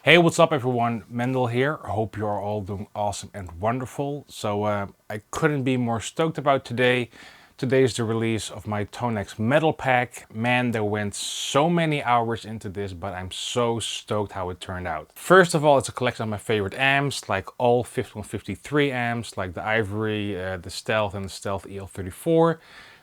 Hey, what's up everyone? Mendel here. I hope you're all doing awesome and wonderful. So I couldn't be more stoked about today. Today is the release of my ToneX Metal Pack. Man, there went so many hours into this, but I'm so stoked how it turned out. First of all, it's a collection of my favorite amps, like all 5153 amps, like the Ivory, the Stealth and the Stealth EL34.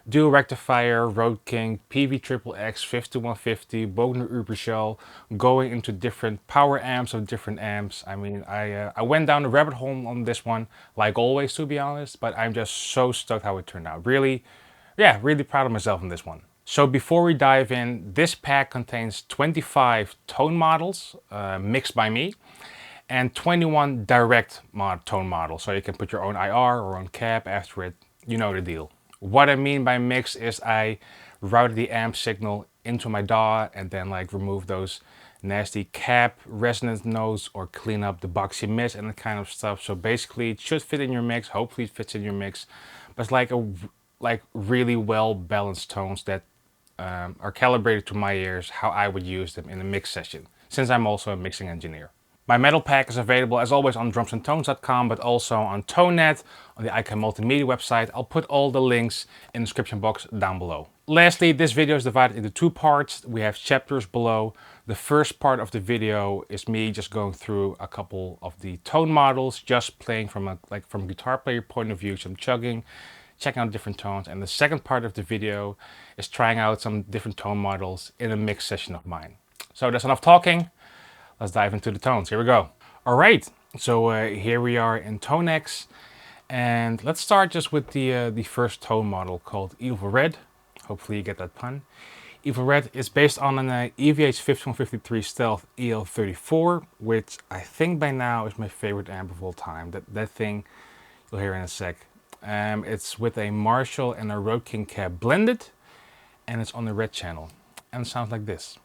Dual rectifier, Road King, PV-XXX, 5150, Bogner Uberschall, going into different power amps of different amps. I mean, I went down the rabbit hole on this one, like always, to be honest, but I'm just so stoked how it turned out. Really, yeah, really proud of myself on this one. So before we dive in, this pack contains 25 tone models, mixed by me, and 21 direct tone models. So you can put your own IR or own cab after it, you know the deal. What I mean by mix is I routed the amp signal into my DAW and then like remove those nasty cap resonance notes or clean up the boxy mids and that kind of stuff. So basically it should fit in your mix. Hopefully it fits in your mix, but it's like really well balanced tones that are calibrated to my ears, how I would use them in a mix session, since I'm also a mixing engineer. My metal pack is available as always on drumsandtones.com, but also on ToneNet, on the IIIS Multimedia website. I'll put all the links in the description box down below. Lastly, this video is divided into two parts. We have chapters below. The first part of the video is me just going through a couple of the tone models, just playing from a guitar player point of view, some chugging, checking out different tones. And the second part of the video is trying out some different tone models in a mix session of mine. So that's enough talking. Let's dive into the tones. Here we go. All right, so here we are in ToneX, and let's start just with the first tone model called Evil Red. Hopefully you get that pun. Evil Red is based on an EVH 5153 Stealth EL34, which I think by now is my favorite amp of all time. That thing you'll hear in a sec. It's with a Marshall and a Road King cab blended, and it's on the red channel, and it sounds like this.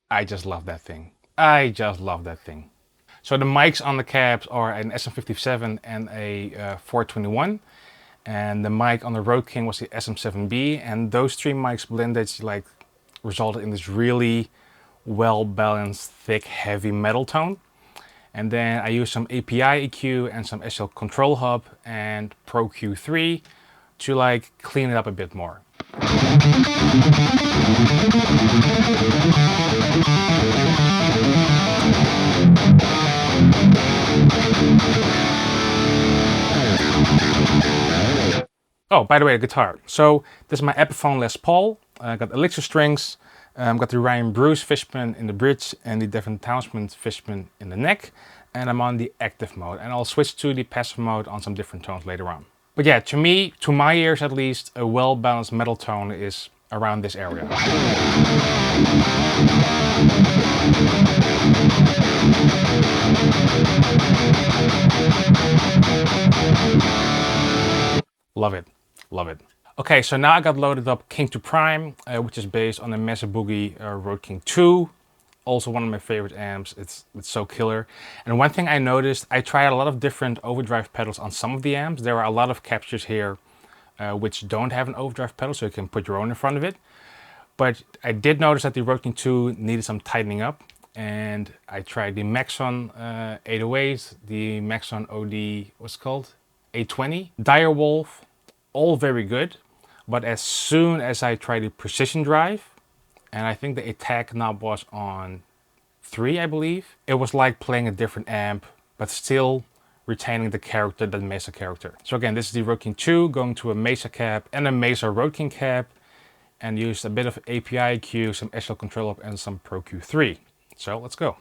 I just love that thing. I just love that thing. So the mics on the cabs are an SM57 and a 421. And the mic on the Road King was the SM7B. And those three mics blended like resulted in this really well balanced, thick, heavy metal tone. And then I used some API EQ and some SL Control Hub and Pro Q3 to like clean it up a bit more. Oh, by the way, the guitar. So this is my Epiphone Les Paul. I got Elixir strings, got the Ryan Bruce Fishman in the bridge and the Devin Townsend Fishman in the neck. And I'm on the active mode, and I'll switch to the passive mode on some different tones later on. But yeah, to me, to my ears at least, a well-balanced metal tone is around this area. Love it, love it. Okay, so now I got loaded up King 2 Prime, which is based on the Mesa Boogie Road King 2. Also one of my favorite amps. It's so killer. And one thing I noticed, I tried a lot of different overdrive pedals on some of the amps. There are a lot of captures here which don't have an overdrive pedal, so you can put your own in front of it. But I did notice that the Road King 2 needed some tightening up. And I tried the Maxon 808, the Maxon OD, what's it called? 820. Direwolf, all very good. But as soon as I tried the Precision Drive, and I think the attack knob was on 3, I believe. It was like playing a different amp, but still retaining the character, the Mesa character. So again, this is the Road King 2 going to a Mesa cab and a Mesa Road King cab, and used a bit of API EQ, some SL Control Up, and some Pro Q3. So let's go.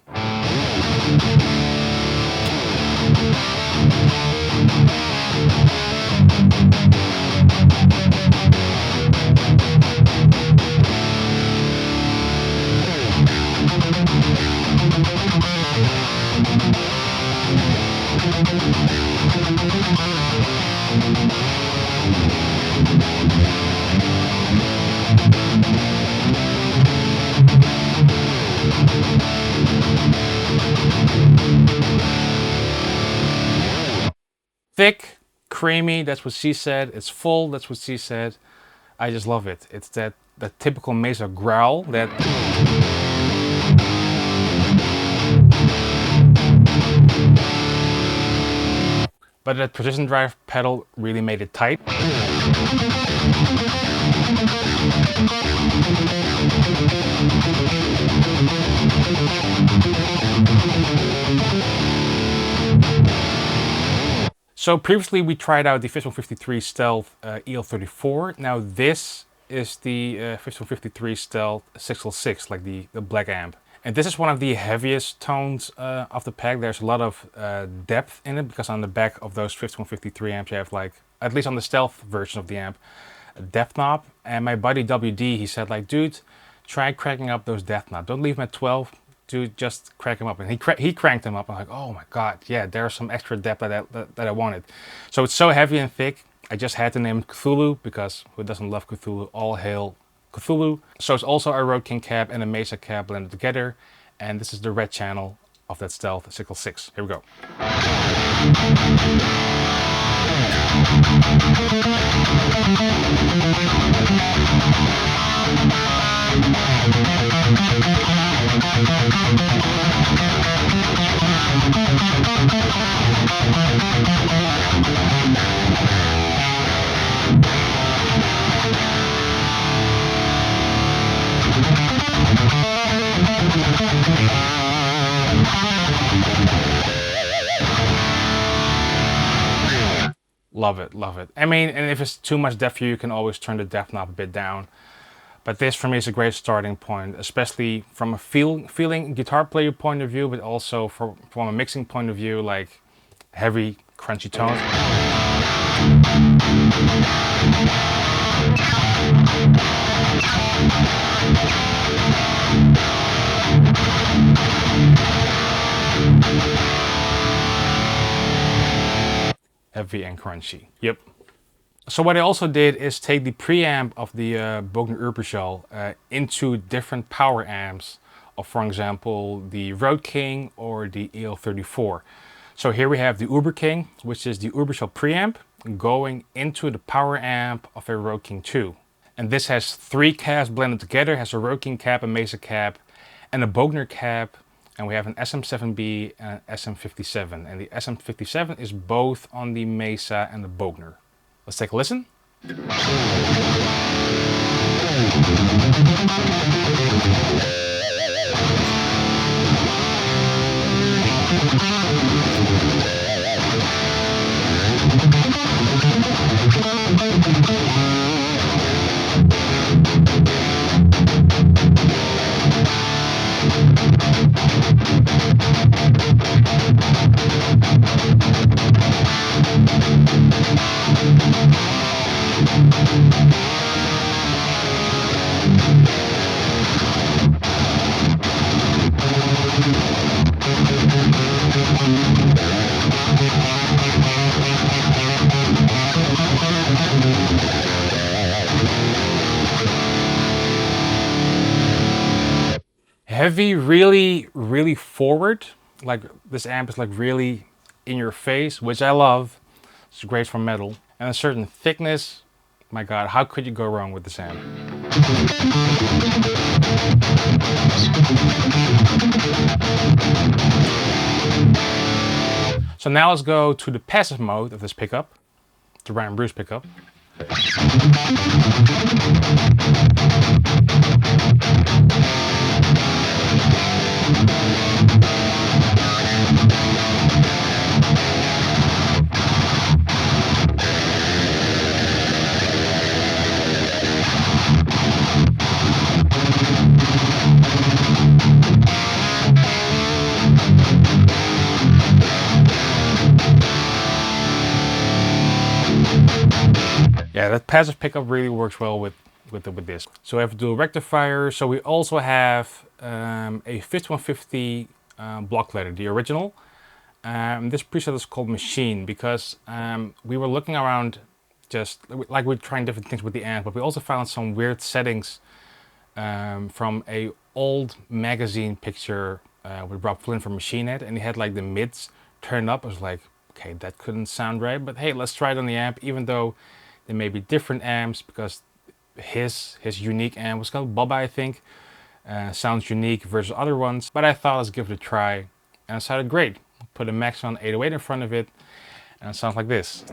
thick, creamy, that's what she said. It's full, that's what she said. I just love it. It's that typical Mesa growl that... But that precision drive pedal really made it tight. So previously we tried out the Fishman 53 Stealth EL34. Now this is the Fishman 53 Stealth 606, like the black amp. And this is one of the heaviest tones of the pack. There's a lot of depth in it because on the back of those Fishman 53 amps you have, like, at least on the Stealth version of the amp, a depth knob. And my buddy WD, he said, like, dude, try cranking up those depth knobs. Don't leave them at 12. Dude, just crank them up. And he cranked them up. I'm like, oh my god, yeah, there's some extra depth that I wanted. So it's so heavy and thick. I just had to name it Cthulhu because who doesn't love Cthulhu? All hail Cthulhu. So it's also a Road King cab and a Mesa cab blended together. And this is the red channel of that Stealth 606. Here we go. Love it, love it. I mean, and if it's too much depth for you, you can always turn the depth knob a bit down. But this for me is a great starting point, especially from a feeling guitar player point of view, but also from a mixing point of view, like heavy, crunchy tones. Heavy and crunchy. Yep. So what I also did is take the preamp of the Bogner Uberschall into different power amps of, for example, the Road King or the EL34. So here we have the UBERKING, which is the Uberschall preamp, going into the power amp of a Road King II. And this has 3 cabs blended together. It has a Road King cab, a Mesa cab, and a Bogner cab. And we have an SM7B and an SM57. And the SM57 is both on the Mesa and the Bogner. Let's take a listen. Heavy, really forward. Like this amp is like really in your face, which I love. It's great for metal. And a certain thickness. My god, how could you go wrong with this amp? So now let's go to the passive mode of this pickup, the Ryan Bruce pickup. Yeah, that passive pickup really works well with this. So we have a dual rectifier. So we also have a 5150 block letter, the original. This preset is called Machine because we were looking around, just like we're trying different things with the amp, but we also found some weird settings from a old magazine picture with Rob Flynn from Machine Head, and he had like the mids turned up. I was like, Okay, that couldn't sound right, but hey, let's try it on the amp, even though there may be different amps, because his unique amp was called Bubba, I think. Sounds unique versus other ones, but I thought let's give it a try, and it sounded great. Put a Maxon 808 in front of it, and it sounds like this.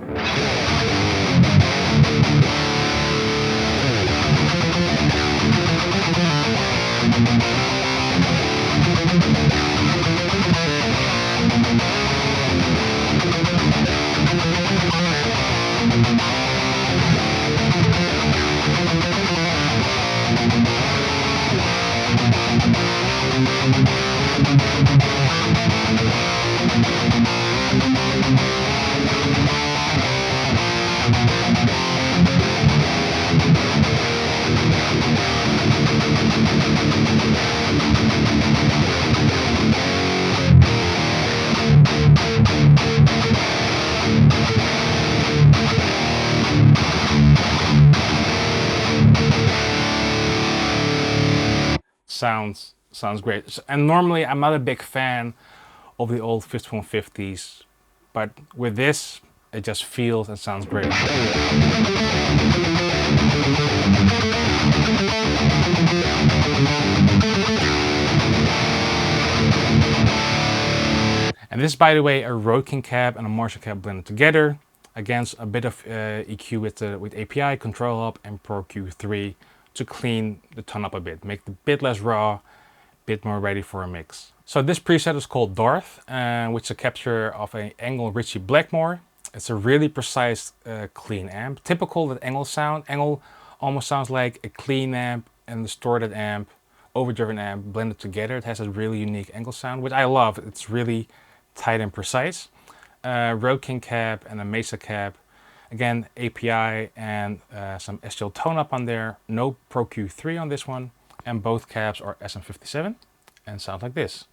Sounds great. And normally I'm not a big fan of the old Fishman 50s, but with this it just feels and sounds great. And this is, by the way, a Road King cab and a Marshall cab blended together. Against a bit of EQ with API, Control Up, and Pro Q3 to clean the tone up a bit, make it a bit less raw, bit more ready for a mix. So this preset is called DARTH, which is a capture of an Engel Ritchie Blackmore. It's a really precise, clean amp. Typical that Engel sound. Engel almost sounds like a clean amp and distorted amp, overdriven amp blended together. It has a really unique Engel sound, which I love. It's really tight and precise. Road King cab and a Mesa cab. Again, API and some STL tone up on there. No Pro Q3 on this one. And both cabs are SM57 and sound like this.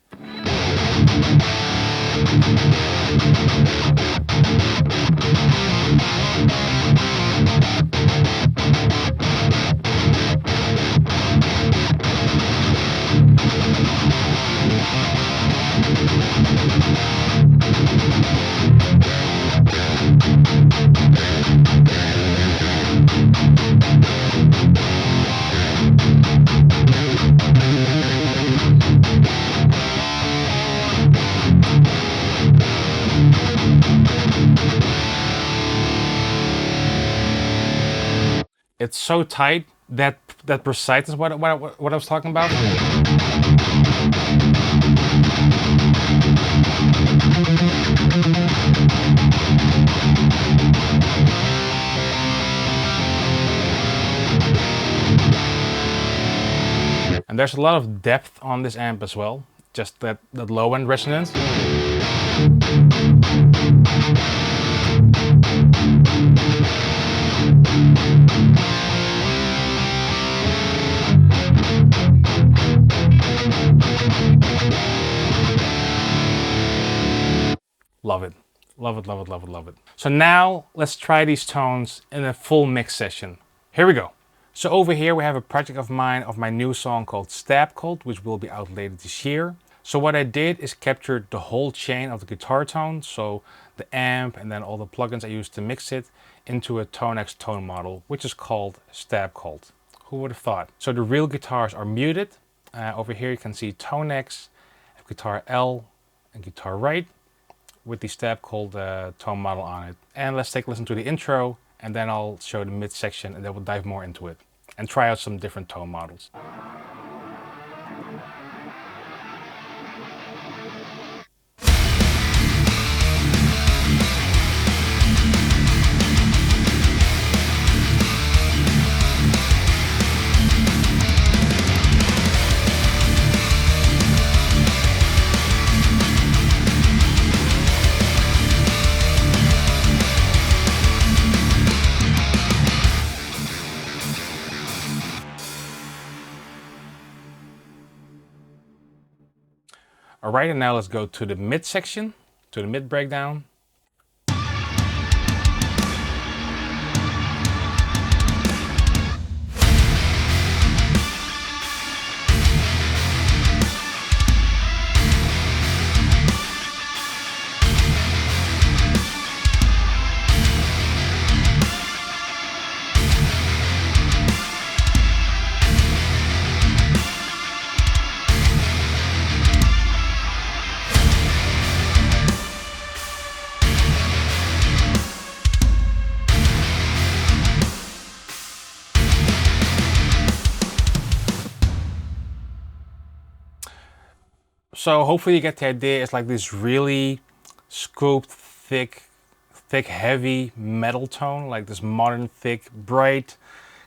It's so tight that precise is what I was talking about. And there's a lot of depth on this amp as well, just that low end resonance. Love it. Love it, love it, love it, love it. So now let's try these tones in a full mix session. Here we go. So over here we have a project of mine of my new song called STABCULT, which will be out later this year. So what I did is captured the whole chain of the guitar tone, so the amp and then all the plugins I used to mix it, into a ToneX tone model, which is called STABCULT. Who would have thought? So the real guitars are muted. Over here you can see ToneX, guitar L and guitar right, with the STABCULT tone model on it. And let's take a listen to the intro, and then I'll show the mid section and then we'll dive more into it and try out some different tone models. Alright, and now let's go to the mid section, to the mid breakdown. So hopefully you get the idea. It's like this really scooped, thick, heavy metal tone, like this modern, thick, bright,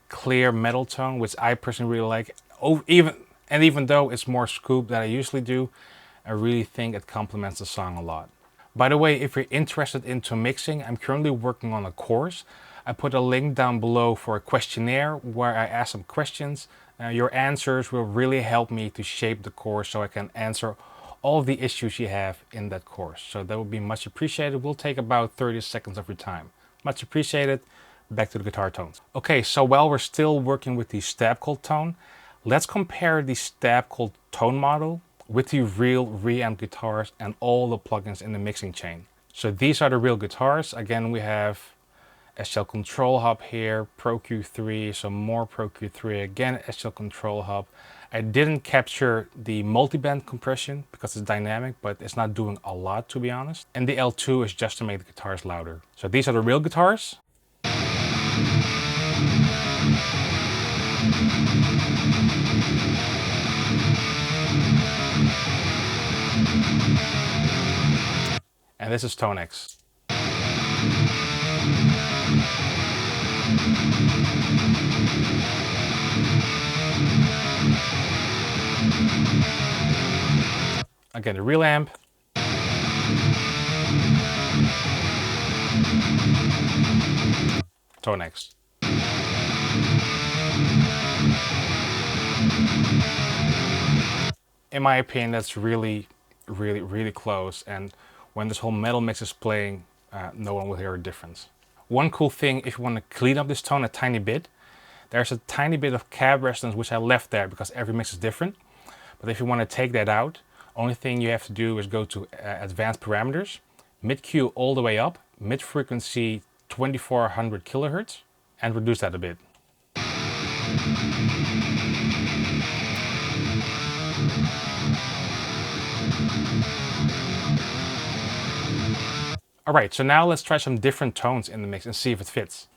clear metal tone, which I personally really like. Even though it's more scooped than I usually do, I really think it complements the song a lot. By the way, if you're interested into mixing, I'm currently working on a course. I put a link down below for a questionnaire where I ask some questions. Your answers will really help me to shape the course so I can answer all of the issues you have in that course. So that would be much appreciated. Will take about 30 seconds of your time. Much appreciated. Back to the guitar tones. Okay, so while we're still working with the STABCULT tone, let's compare the STABCULT tone model with the real Reamp guitars and all the plugins in the mixing chain. So these are the real guitars. Again, we have SL Control Hub here, Pro Q3, some more Pro Q3, again SL Control Hub. I didn't capture the multiband compression because it's dynamic, but it's not doing a lot, to be honest. And the L2 is just to make the guitars louder. So these are the real guitars. And this is ToneX. Again, the real amp. ToneX. In my opinion, that's really close, and when this whole metal mix is playing, no one will hear a difference. One cool thing, if you want to clean up this tone a tiny bit, there's a tiny bit of cab resonance which I left there because every mix is different. But if you want to take that out, only thing you have to do is go to advanced parameters, mid-Q all the way up, mid-frequency 2400 kilohertz, and reduce that a bit. Alright, so now let's try some different tones in the mix and see if it fits.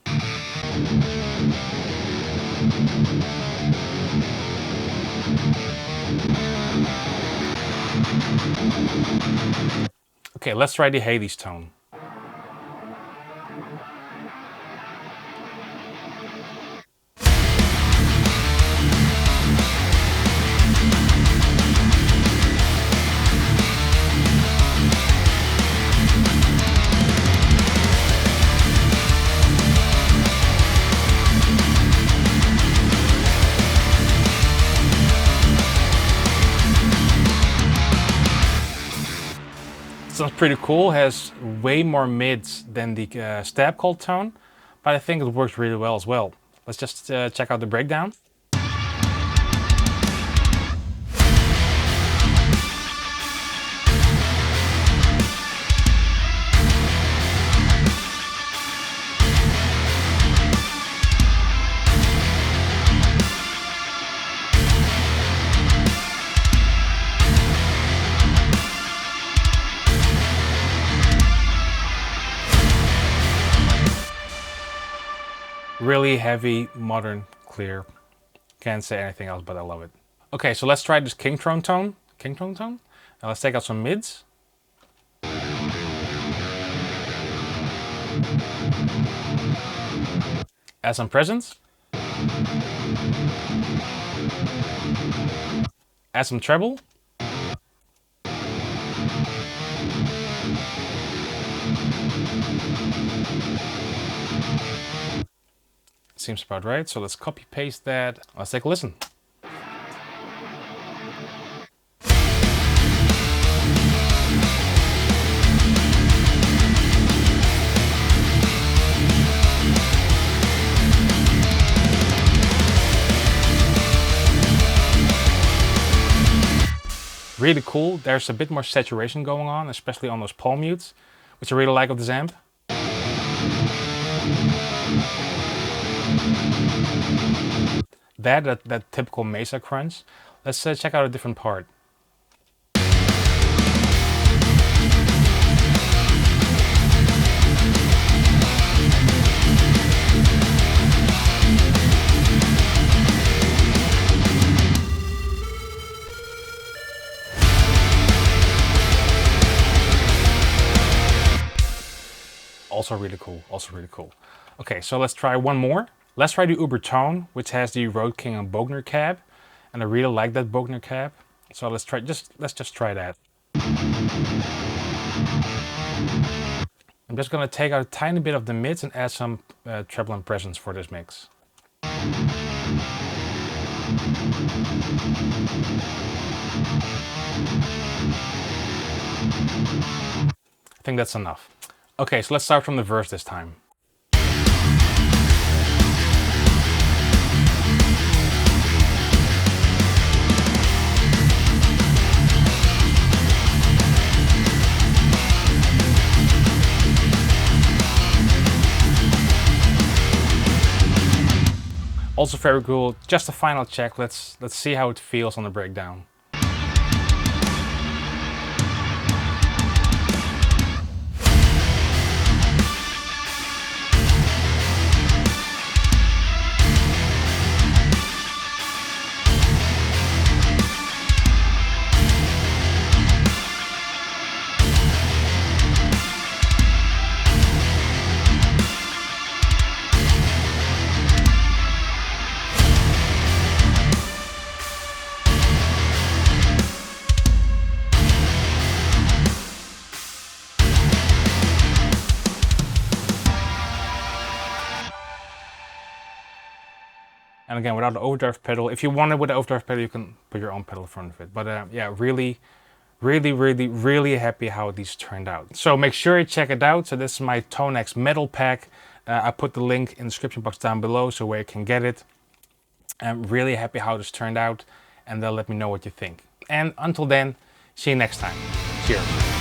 Okay, let's try the Hades tone. Sounds pretty cool, has way more mids than the STABCULT tone, but I think it works really well as well. Let's just check out the breakdown. Really heavy, modern, clear. Can't say anything else, but I love it. Okay, so let's try this King Tone tone. Now let's take out some mids. Add some presence. Add some treble. Seems about right, so let's copy paste that. Let's take a listen. Really cool. There's a bit more saturation going on, especially on those palm mutes, which I really like of this amp. That typical Mesa crunch. Let's check out a different part. Also really cool, also really cool. Okay, so let's try one more. Let's try the UBERTONE, which has the Road King and Bogner cab. And I really like that Bogner cab. So let's just try that. I'm just gonna take out a tiny bit of the mids and add some treble and presence for this mix. I think that's enough. Okay, so let's start from the verse this time. Also very cool. Just a final check. Let's see how it feels on the breakdown. And again, without the overdrive pedal, if you want it with the overdrive pedal, you can put your own pedal in front of it. But yeah, really happy how these turned out. So make sure you check it out. So this is my ToneX Metal Pack. I put the link in the description box down below so where you can get it. I'm really happy how this turned out, and let me know what you think. And until then, see you next time. Cheers.